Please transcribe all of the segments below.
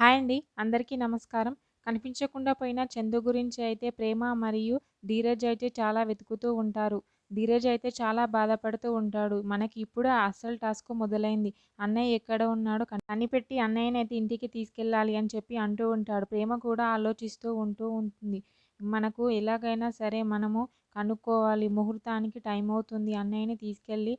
Hi అండి. అందరికీ నమస్కారం. కనిపించకుండా పోయిన చందు గురించి అయితే ప్రేమ మరియు ధీరజ్ అయితే చాలా వెతుకుతూ ఉంటారు. ధీరజ్ అయితే చాలా బాధపడుతూ ఉంటాడు. మనకి ఇప్పుడే అసలు టాస్క్ మొదలైంది. అన్నయ్య ఎక్కడ ఉన్నాడో కనిపెట్టి అన్నయ్యనైతే ఇంటికి తీసుకెళ్ళాలి అని చెప్పి అంటూ ఉంటాడు. ప్రేమ కూడా ఆలోచిస్తూ ఉంటుంది. మనకు ఎలాగైనా సరే మనము కనుక్కోవాలి. ముహూర్తానికి టైం అవుతుంది. అన్నయ్యని తీసుకెళ్ళి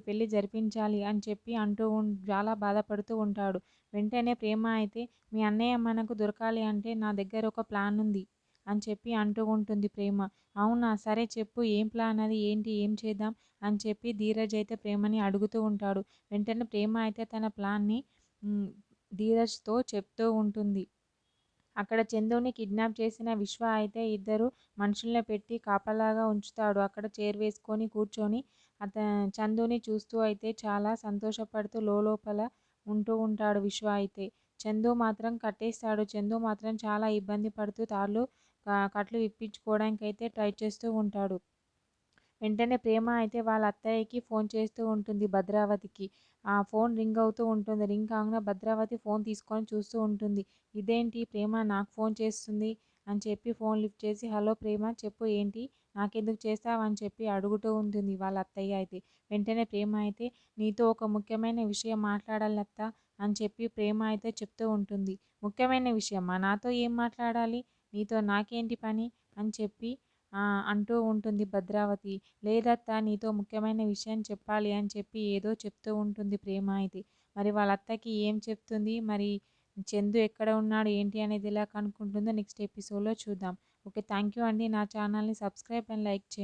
పెళ్లి జరిపించాలి అని చెప్పి అంటూ చాలా బాధపడుతూ ఉంటాడు. వెంటనే ప్రేమ అయితే మీ అన్నయ్య మనకు దొరకాలి అంటే నా దగ్గర ఒక ప్లాన్ ఉంది అని చెప్పి అంటూ ఉంటుంది ప్రేమ. అవునా సరే చెప్పు ఏం ప్లాన్ అది ఏంటి ఏం చేద్దాం అని చెప్పి ధీరజ్ అయితే ప్రేమని అడుగుతూ ఉంటాడు. వెంటనే ప్రేమ అయితే తన ప్లాన్ని మ్, ధీరజ్తో చెప్తూ ఉంటుంది. అక్కడ చందుని కిడ్నాప్ చేసిన విశ్వ అయితే ఇద్దరు మనుషుల్ని పెట్టి కాపలాగా ఉంచుతాడు. అక్కడ చైర్ వేసుకొని కూర్చొని చందుని చూస్తూ అయితే చాలా సంతోషపడుతూ లోపల ఉంటూ ఉంటాడు విశ్వ అయితే. చందు మాత్రం కట్టేస్తాడు. చందు మాత్రం చాలా ఇబ్బంది పడుతూ కట్లు విప్పించుకోవడానికి అయితే ట్రై చేస్తూ ఉంటాడు. వెంటనే ప్రేమ అయితే వాళ్ళ అత్తయ్యకి ఫోన్ చేస్తూ ఉంటుంది భద్రావతికి. ఆ ఫోన్ రింగ్ అవుతూ ఉంటుంది. రింగ్ కాగానే భద్రావతి ఫోన్ తీసుకొని చూస్తూ ఉంటుంది. ఇదేంటి ప్రేమ నాకు ఫోన్ చేస్తుంది అని చెప్పి ఫోన్ లిఫ్ట్ చేసి హలో ప్రేమ చెప్పు ఏంటి నాకెందుకు చేస్తావు అని చెప్పి అడుగుతూ ఉంటుంది వాళ్ళ అత్తయ్య అయితే. వెంటనే ప్రేమ అయితే నీతో ఒక ముఖ్యమైన విషయం మాట్లాడాలి అత్త అని చెప్పి ప్రేమ అయితే చెప్తూ ఉంటుంది. ముఖ్యమైన విషయమా నాతో ఏం మాట్లాడాలి నీతో నాకేంటి పని అని చెప్పి అంటూ ఉంటుంది భద్రావతి. లేదత్తా నీతో ముఖ్యమైన విషయం చెప్పాలి అని చెప్పి ఏదో చెప్తూ ఉంటుంది ప్రేమ అయితే. మరి వాళ్ళ అత్తకి ఏం చెప్తుంది మరి చందు ఎక్కడ ఉన్నాడు ఏంటి అనేది ఎలా కనుక్కుంటుందో నెక్స్ట్ ఎపిసోడ్లో చూద్దాం. ఓకే థ్యాంక్ యూ అండి. నా ఛానల్ని సబ్స్క్రైబ్ అండ్ లైక్ చేయండి.